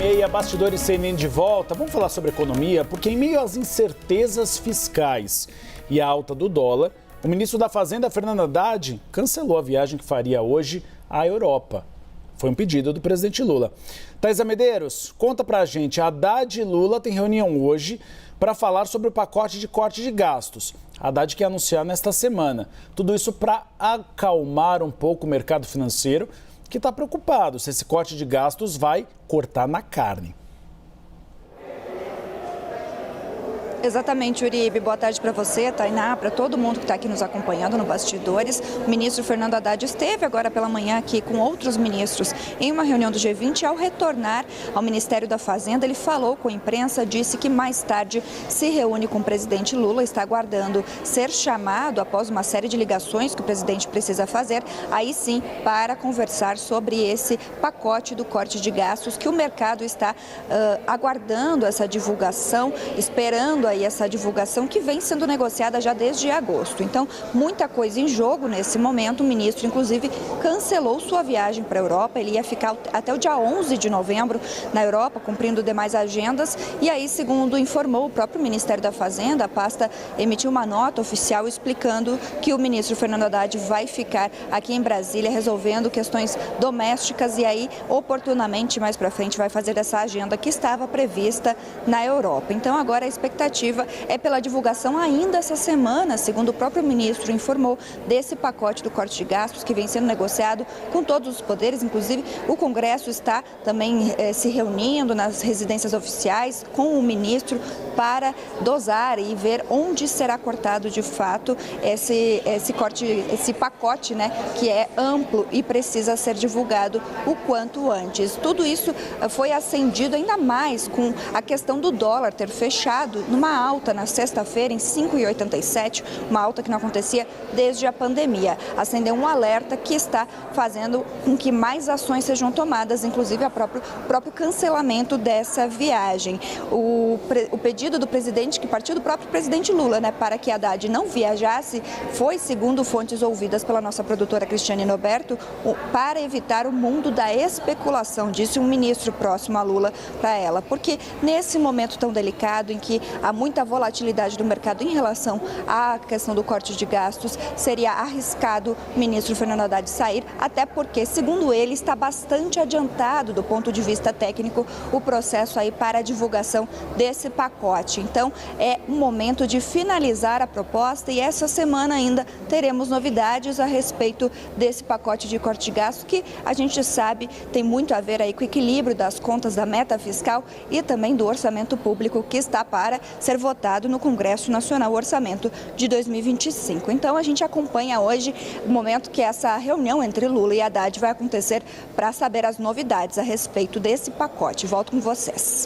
9h30, Bastidores CNN de volta. Vamos falar sobre economia, porque em meio às incertezas fiscais e a alta do dólar, o ministro da Fazenda, Fernando Haddad, cancelou a viagem que faria hoje à Europa. Foi um pedido do presidente Lula. Thaisa Medeiros, conta pra gente. Haddad e Lula têm reunião hoje para falar sobre o pacote de corte de gastos. Haddad quer anunciar nesta semana. Tudo isso para acalmar um pouco o mercado financeiro, que está preocupado se esse corte de gastos vai cortar na carne. Exatamente, Uribe. Boa tarde para você, Tainá, para todo mundo que está aqui nos acompanhando no Bastidores. O ministro Fernando Haddad esteve agora pela manhã aqui com outros ministros em uma reunião do G20. Ao retornar ao Ministério da Fazenda, ele falou com a imprensa, disse que mais tarde se reúne com o presidente Lula, está aguardando ser chamado após uma série de ligações que o presidente precisa fazer, aí sim, para conversar sobre esse pacote do corte de gastos que o mercado está aguardando essa divulgação, esperando aí essa divulgação que vem sendo negociada já desde agosto. Então, muita coisa em jogo nesse momento. O ministro, inclusive, cancelou sua viagem para a Europa. Ele ia ficar até o dia 11 de novembro na Europa, cumprindo demais agendas. E aí, segundo informou o próprio Ministério da Fazenda, a pasta emitiu uma nota oficial explicando que o ministro Fernando Haddad vai ficar aqui em Brasília resolvendo questões domésticas e aí, oportunamente, mais para frente, vai fazer essa agenda que estava prevista na Europa. Então, agora a expectativa é pela divulgação ainda essa semana, segundo o próprio ministro informou, desse pacote do corte de gastos que vem sendo negociado com todos os poderes. Inclusive, o Congresso está também se reunindo nas residências oficiais com o ministro para dosar e ver onde será cortado de fato esse pacote, né, que é amplo e precisa ser divulgado o quanto antes. Tudo isso foi acendido ainda mais com a questão do dólar ter fechado numa alta na sexta-feira em 5,87, uma alta que não acontecia desde a pandemia. Acendeu um alerta que está fazendo com que mais ações sejam tomadas, inclusive o próprio cancelamento dessa viagem. O pedido do presidente, que partiu do próprio presidente Lula, né, para que Haddad não viajasse, foi, segundo fontes ouvidas pela nossa produtora Cristiane Noberto, para evitar o mundo da especulação, disse um ministro próximo a Lula para ela, porque nesse momento tão delicado em que há muita volatilidade do mercado em relação à questão do corte de gastos, seria arriscado o ministro Fernando Haddad sair, até porque, segundo ele, está bastante adiantado do ponto de vista técnico o processo aí para a divulgação desse pacote. Então, é um momento de finalizar a proposta e essa semana ainda teremos novidades a respeito desse pacote de corte de gastos que a gente sabe tem muito a ver aí com o equilíbrio das contas da meta fiscal e também do orçamento público que está para ser votado no Congresso Nacional, o orçamento de 2025. Então, a gente acompanha hoje o momento que essa reunião entre Lula e Haddad vai acontecer para saber as novidades a respeito desse pacote. Volto com vocês.